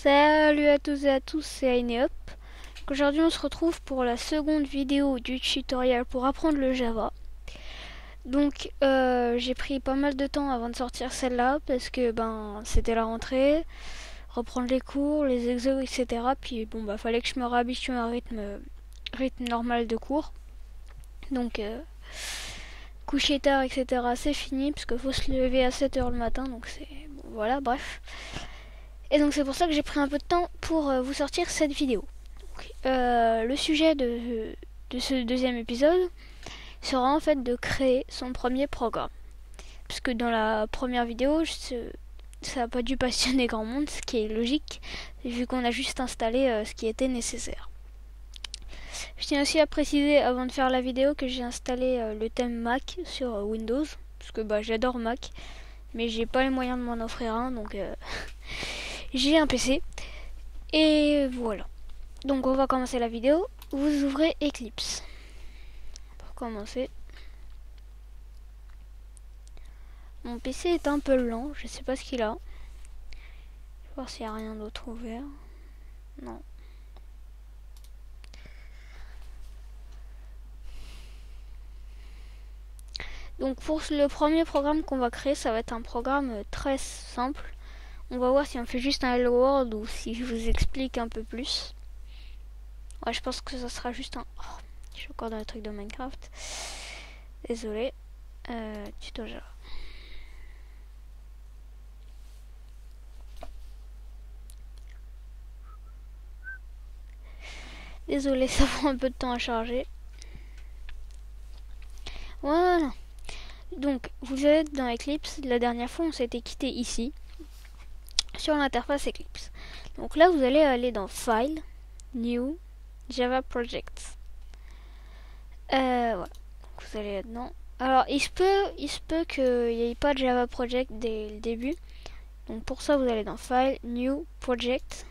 Salut à tous et à tous, c'est Aineop. Aujourd'hui on se retrouve pour la seconde vidéo du tutoriel pour apprendre le Java. Donc j'ai pris pas mal de temps avant de sortir celle-là parce que c'était la rentrée, reprendre les cours, les exos, etc. Puis fallait que je me réhabitue à un rythme normal de cours. Donc coucher tard, etc. c'est fini parce qu'il faut se lever à 7h le matin, donc c'est... Bon, voilà, bref. Et donc c'est pour ça que j'ai pris un peu de temps pour vous sortir cette vidéo. Donc, le sujet de ce deuxième épisode sera en fait de créer son premier programme. Parce que dans la première vidéo, ça n'a pas dû passionner grand monde, ce qui est logique, vu qu'on a juste installé ce qui était nécessaire. Je tiens aussi à préciser avant de faire la vidéo que j'ai installé le thème Mac sur Windows, parce que j'adore Mac, mais j'ai pas les moyens de m'en offrir un, donc j'ai un PC. Et voilà. Donc on va commencer la vidéo. Vous ouvrez Eclipse. Pour commencer. Mon PC est un peu lent, je sais pas ce qu'il a. Je vais voir s'il n'y a rien d'autre ouvert. Non. Donc pour le premier programme qu'on va créer, ça va être un programme très simple. On va voir si on fait juste un Hello World ou si je vous explique un peu plus. Ouais, je pense que ça sera juste un... Oh, je suis encore dans le truc de Minecraft. Désolé. Tuto Java. Désolé, ça prend un peu de temps à charger. Voilà. Donc, vous êtes dans Eclipse. La dernière fois, on s'était quitté ici, sur l'interface Eclipse. Donc là, vous allez aller dans File, New, Java Projects. Voilà. Donc, vous allez là-dedans. Alors, il se peut qu'il n'y ait pas de Java Project dès le début. Donc, pour ça, vous allez dans File, New, Project,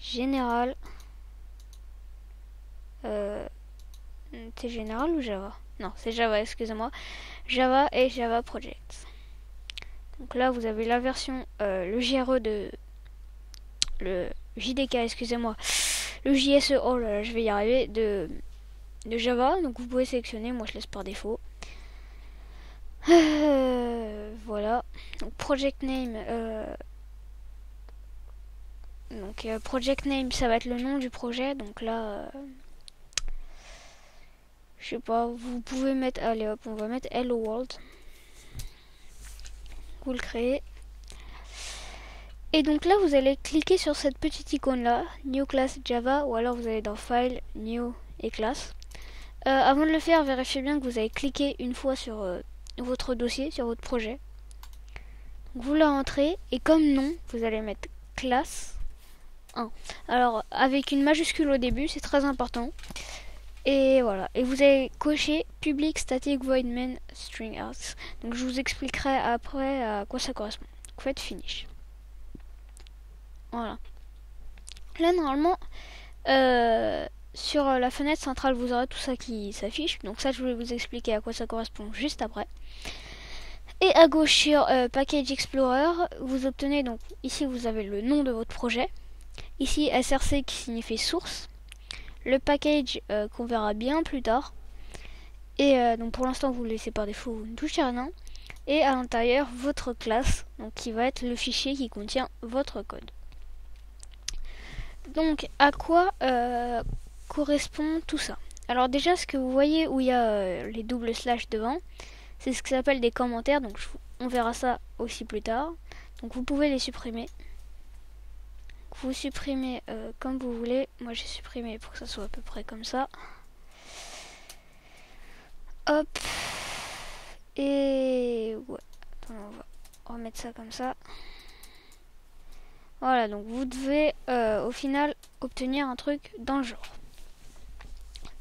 Général. C'est Général ou Java? Non, c'est Java, excusez-moi. Java et Java Projects. Donc là, vous avez la version, le JRE de... Le JDK, excusez-moi. Le JSE, oh là là, je vais y arriver, de Java. Donc vous pouvez sélectionner, moi je laisse par défaut. Voilà. Donc project name... project name, ça va être le nom du projet. Donc là... je sais pas, vous pouvez mettre... Allez hop, on va mettre Hello World. Vous le créez. Et donc là, vous allez cliquer sur cette petite icône là, New Class Java, ou alors vous allez dans File, New et Class. Avant de le faire, vérifiez bien que vous avez cliqué une fois sur votre dossier, sur votre projet. Donc vous la rentrez, et comme nom, vous allez mettre Class 1. Alors, avec une majuscule au début, c'est très important. Et voilà, et vous allez cocher Public Static Void Main String Out. Donc je vous expliquerai après à quoi ça correspond. Donc faites Finish. Voilà. Là, normalement, sur la fenêtre centrale, vous aurez tout ça qui s'affiche. Donc ça, je vais vous expliquer à quoi ça correspond juste après. Et à gauche, sur Package Explorer, vous obtenez, donc ici, vous avez le nom de votre projet. Ici, SRC qui signifie source. Le package qu'on verra bien plus tard. Et donc pour l'instant, vous le laissez par défaut, vous ne touchez à rien. Et à l'intérieur, votre classe, donc qui va être le fichier qui contient votre code. Donc, à quoi correspond tout ça? Alors déjà, ce que vous voyez où il y a les doubles slash devant, c'est ce qui s'appelle des commentaires. Donc, on verra ça aussi plus tard. Donc, vous pouvez les supprimer. Vous supprimez comme vous voulez. Moi, j'ai supprimé pour que ça soit à peu près comme ça. Hop. Et ouais. Attends, on va remettre ça comme ça. Voilà, donc vous devez au final obtenir un truc dans le genre.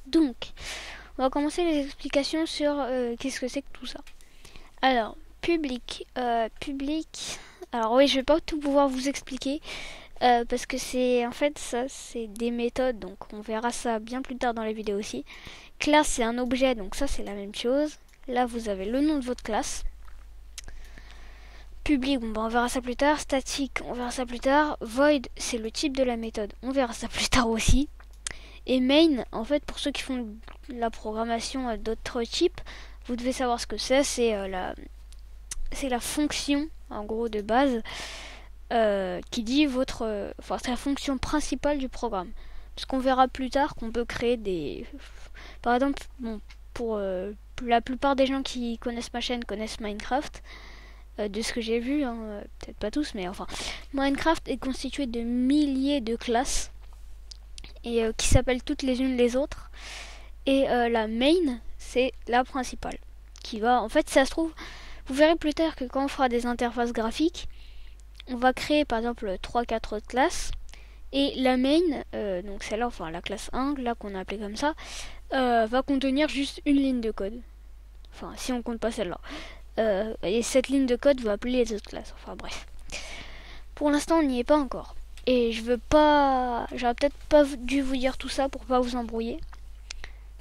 Donc, on va commencer les explications sur qu'est-ce que c'est que tout ça. Alors, public. Alors oui, je vais pas tout pouvoir vous expliquer parce que c'est en fait ça, c'est des méthodes. Donc on verra ça bien plus tard dans la vidéo aussi. Classe, c'est un objet, donc ça c'est la même chose. Là, vous avez le nom de votre classe. Public, bon, bah, on verra ça plus tard. Statique, on verra ça plus tard. Void, c'est le type de la méthode, on verra ça plus tard aussi. Et main, en fait, pour ceux qui font de la programmation d'autres types, vous devez savoir ce que c'est. C'est la fonction, en gros, de base, qui dit votre... Enfin, c'est la fonction principale du programme. Parce qu'on verra plus tard qu'on peut créer des... Par exemple, bon, pour la plupart des gens qui connaissent ma chaîne connaissent Minecraft. De ce que j'ai vu, hein, peut-être pas tous, mais enfin, Minecraft est constitué de milliers de classes et qui s'appellent toutes les unes les autres. Et la main, c'est la principale, qui va, en fait, ça se trouve, vous verrez plus tard que quand on fera des interfaces graphiques, on va créer par exemple 3-4 autres classes, et la main, donc celle-là, enfin la classe 1, là qu'on a appelé comme ça, va contenir juste une ligne de code. Enfin, si on compte pas celle-là. Et cette ligne de code va appeler les autres classes. Enfin bref. Pour l'instant, on n'y est pas encore. Et je veux pas... J'aurais peut-être pas dû vous dire tout ça pour pas vous embrouiller.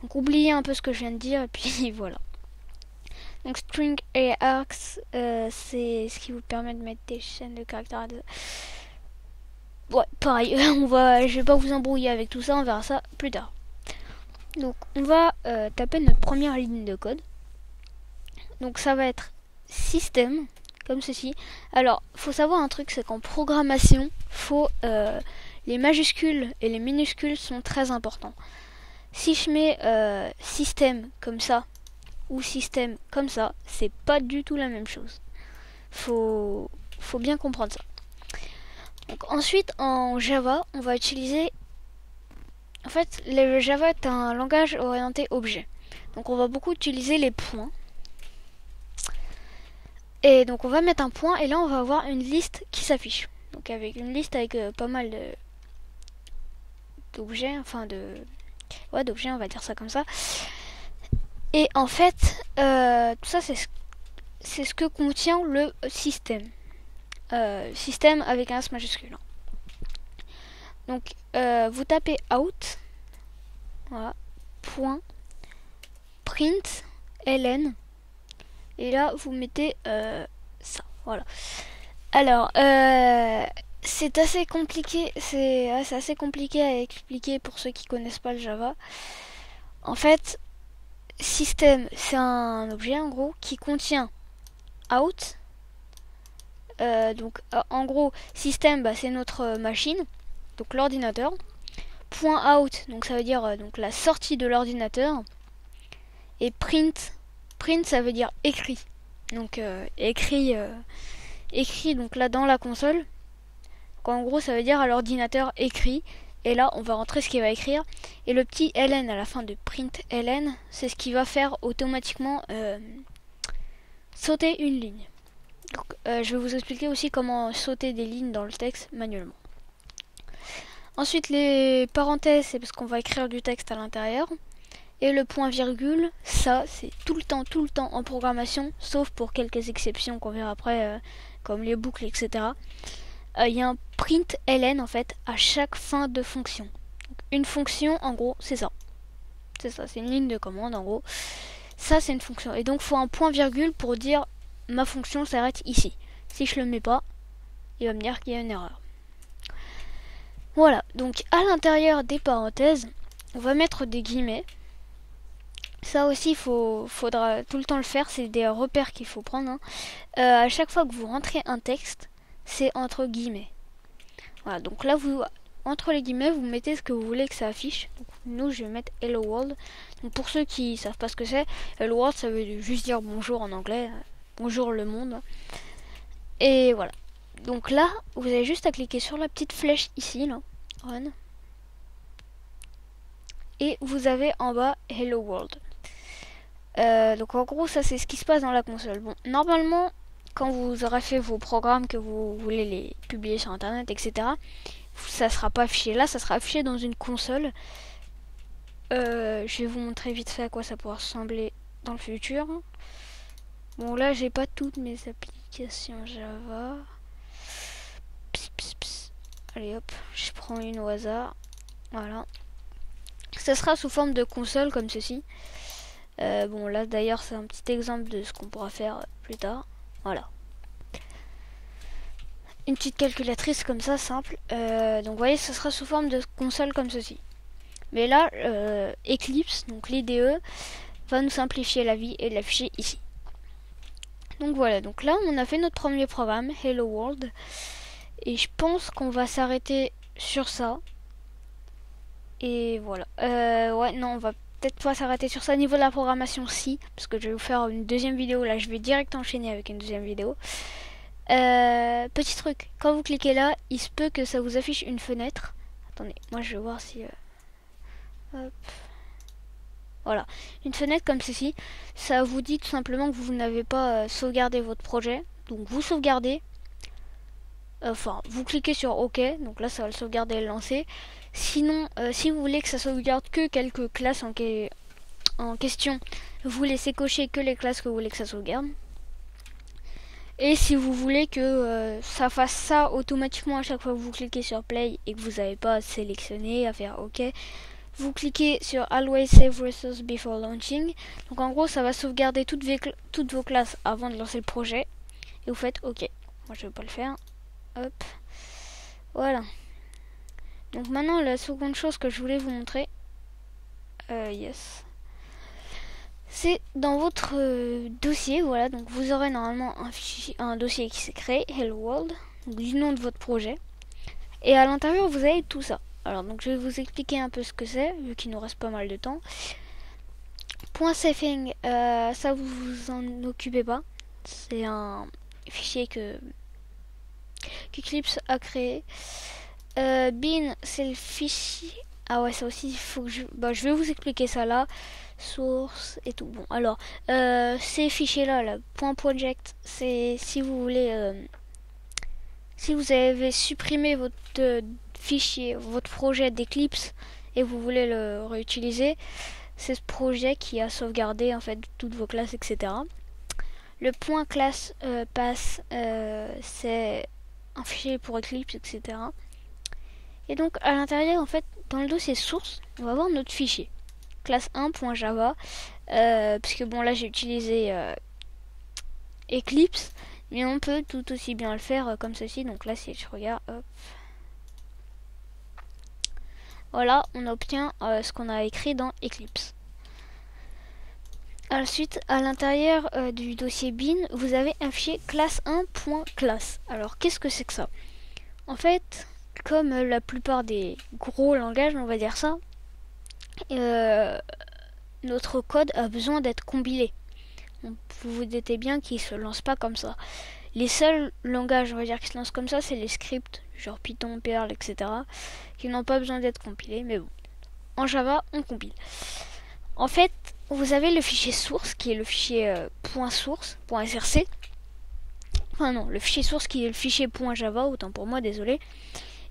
Donc oubliez un peu ce que je viens de dire et puis voilà. Donc string et arcs, c'est ce qui vous permet de mettre des chaînes de caractères. Ouais, pareil. Je vais pas vous embrouiller avec tout ça. On verra ça plus tard. Donc on va taper notre première ligne de code. Donc ça va être système, comme ceci. Alors, faut savoir un truc, c'est qu'en programmation, les majuscules et les minuscules sont très importants. Si je mets système comme ça, ou système comme ça, c'est pas du tout la même chose. Faut bien comprendre ça. Donc, ensuite, en Java, on va utiliser... En fait, le Java est un langage orienté objet. Donc on va beaucoup utiliser les points. Et donc on va mettre un point et là on va avoir une liste qui s'affiche. Donc avec une liste avec pas mal d'objets, enfin d'objets, on va dire ça comme ça. Et en fait, tout ça c'est ce que contient le système. Système avec un S majuscule. Donc vous tapez out, voilà, point, print, ln. Et là, vous mettez ça, voilà. Alors, c'est assez compliqué, c'est assez compliqué à expliquer pour ceux qui connaissent pas le Java. En fait, système, c'est un objet en gros qui contient out. Donc, en gros, système, bah, c'est notre machine, donc l'ordinateur. Point out, donc ça veut dire donc la sortie de l'ordinateur. Et print, ça veut dire écrit. Donc écrit donc là dans la console. Donc, en gros ça veut dire à l'ordinateur écrit. Et là on va rentrer ce qu'il va écrire. Et le petit ln à la fin de print ln, c'est ce qui va faire automatiquement sauter une ligne. Donc je vais vous expliquer aussi comment sauter des lignes dans le texte manuellement. Ensuite les parenthèses, c'est parce qu'on va écrire du texte à l'intérieur. Et le point virgule, ça c'est tout le temps en programmation, sauf pour quelques exceptions qu'on verra après, comme les boucles, etc. Il y a un print ln en fait à chaque fin de fonction. Donc, une fonction, en gros, c'est ça. C'est ça, c'est une ligne de commande en gros. Ça c'est une fonction. Et donc il faut un point virgule pour dire ma fonction s'arrête ici. Si je le mets pas, il va me dire qu'il y a une erreur. Voilà, donc à l'intérieur des parenthèses, on va mettre des guillemets. Ça aussi, il faudra tout le temps le faire, c'est des repères qu'il faut prendre. Hein. À chaque fois que vous rentrez un texte, c'est entre guillemets. Voilà, donc là, entre les guillemets, vous mettez ce que vous voulez que ça affiche. Donc, nous, je vais mettre Hello World. Donc, pour ceux qui savent pas ce que c'est, Hello World, ça veut juste dire bonjour en anglais. Bonjour le monde. Et voilà. Donc là, vous avez juste à cliquer sur la petite flèche ici, là. Run. Et vous avez en bas Hello World. Donc en gros ça c'est ce qui se passe dans la console. Bon, normalement quand vous aurez fait vos programmes, que vous voulez les publier sur internet, etc., ça sera pas affiché là, ça sera affiché dans une console. Je vais vous montrer vite fait à quoi ça pourra ressembler dans le futur. Bon là j'ai pas toutes mes applications Java. Allez hop, je prends une au hasard. Voilà. Ça sera sous forme de console comme ceci. Bon là d'ailleurs c'est un petit exemple de ce qu'on pourra faire plus tard. Voilà. une petite calculatrice comme ça, simple. Donc vous voyez, ça sera sous forme de console comme ceci. Mais là, Eclipse, donc l'IDE, va nous simplifier la vie et l'afficher ici. Donc voilà, donc là on a fait notre premier programme, Hello World. Et je pense qu'on va s'arrêter sur ça. Et voilà. Ouais, non, on va peut-être pas s'arrêter sur ça. Niveau de la programmation, si. Parce que je vais vous faire une deuxième vidéo. Là, je vais direct enchaîner avec une deuxième vidéo. Petit truc. Quand vous cliquez là, il se peut que ça vous affiche une fenêtre. Attendez, moi je vais voir si... hop. Voilà. Une fenêtre comme ceci. Ça vous dit tout simplement que vous n'avez pas sauvegardé votre projet. Donc vous sauvegardez. Enfin, vous cliquez sur OK, donc là ça va le sauvegarder et le lancer. Sinon, si vous voulez que ça sauvegarde que quelques classes en question, vous laissez cocher que les classes que vous voulez que ça sauvegarde. Et si vous voulez que ça fasse ça automatiquement à chaque fois que vous cliquez sur Play et que vous n'avez pas à sélectionner, à faire OK, vous cliquez sur Always Save Resources Before Launching. Donc en gros, ça va sauvegarder toutes vos classes avant de lancer le projet. Et vous faites OK. Moi je ne vais pas le faire. Hop, voilà. Donc maintenant la seconde chose que je voulais vous montrer, c'est dans votre dossier. Voilà, donc vous aurez normalement un dossier qui s'est créé, Hello World, donc du nom de votre projet. Et à l'intérieur vous avez tout ça. Alors donc je vais vous expliquer un peu ce que c'est, vu qu'il nous reste pas mal de temps. .safing, ça vous en occupez pas. C'est un fichier que Eclipse a créé. Bin, c'est le fichier. Ah ouais, ça aussi, il faut que je vais vous expliquer ça là. Source et tout. Bon, alors, ces fichiers-là, là, .project, c'est si vous voulez. Si vous avez supprimé votre fichier, votre projet d'Eclipse et vous voulez le réutiliser, c'est ce projet qui a sauvegardé en fait toutes vos classes, etc. Le .class pass, c'est un fichier pour Eclipse, etc. Et donc à l'intérieur, en fait, dans le dossier source, on va avoir notre fichier classe1.java, puisque bon là j'ai utilisé Eclipse, mais on peut tout aussi bien le faire comme ceci. Donc là si je regarde, hop, voilà, on obtient ce qu'on a écrit dans Eclipse. Ensuite, à l'intérieur du dossier bin, vous avez un fichier classe1.class. Alors qu'est-ce que c'est que ça? En fait, comme la plupart des gros langages, on va dire ça, notre code a besoin d'être compilé. Vous vous doutez bien qu'il ne se lance pas comme ça. Les seuls langages, on va dire, qui se lancent comme ça, c'est les scripts, genre Python, Perl, etc., qui n'ont pas besoin d'être compilés. Mais bon, en Java, on compile. En fait, vous avez le fichier source, qui est le fichier .source.src. Enfin non, le fichier source qui est le fichier .java, autant pour moi, désolé.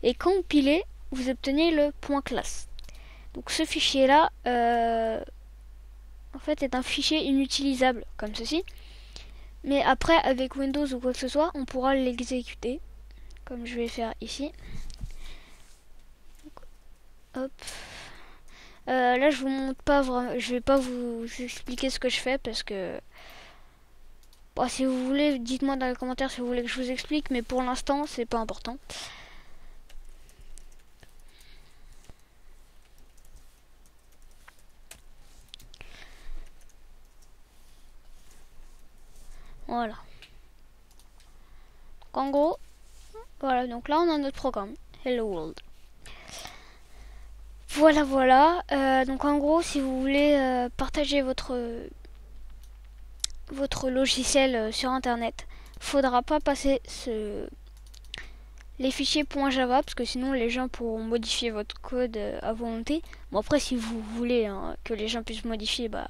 Et quand vous pilez, vous obtenez le .class. Donc ce fichier-là, en fait, est un fichier inutilisable, comme ceci. Mais après, avec Windows ou quoi que ce soit, on pourra l'exécuter, comme je vais faire ici. Hop. Là, je vous montre pas vraiment, je vais pas vous expliquer ce que je fais parce que bon, si vous voulez, dites-moi dans les commentaires si vous voulez que je vous explique, mais pour l'instant, c'est pas important. Voilà. Donc, en gros, voilà. Donc là, on a notre programme, Hello World. Voilà, voilà. Donc en gros, si vous voulez partager votre logiciel sur internet, faudra pas passer les fichiers .java parce que sinon les gens pourront modifier votre code à volonté. Bon après si vous voulez que les gens puissent modifier, bah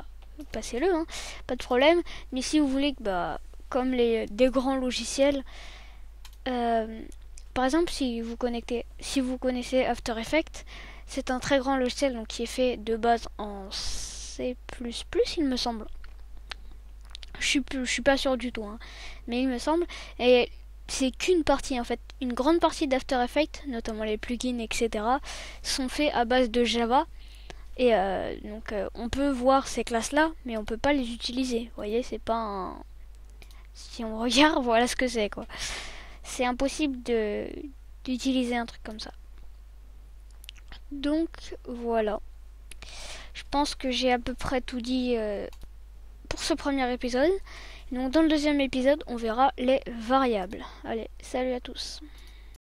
passez-le, hein, pas de problème. Mais si vous voulez que comme des grands logiciels, par exemple si vous connaissez After Effects, c'est un très grand logiciel donc qui est fait de base en C++, il me semble. Je suis pas sûr du tout, hein, mais il me semble. Et c'est qu'une partie en fait. Une grande partie d'After Effects, notamment les plugins, etc., sont faits à base de Java. Et donc on peut voir ces classes-là, mais on peut pas les utiliser. Vous voyez, c'est pas un... Si on regarde, voilà ce que c'est, quoi. c'est impossible d'utiliser un truc comme ça. Donc voilà. Je pense que j'ai à peu près tout dit pour ce premier épisode. Donc dans le deuxième épisode, on verra les variables. Allez, salut à tous.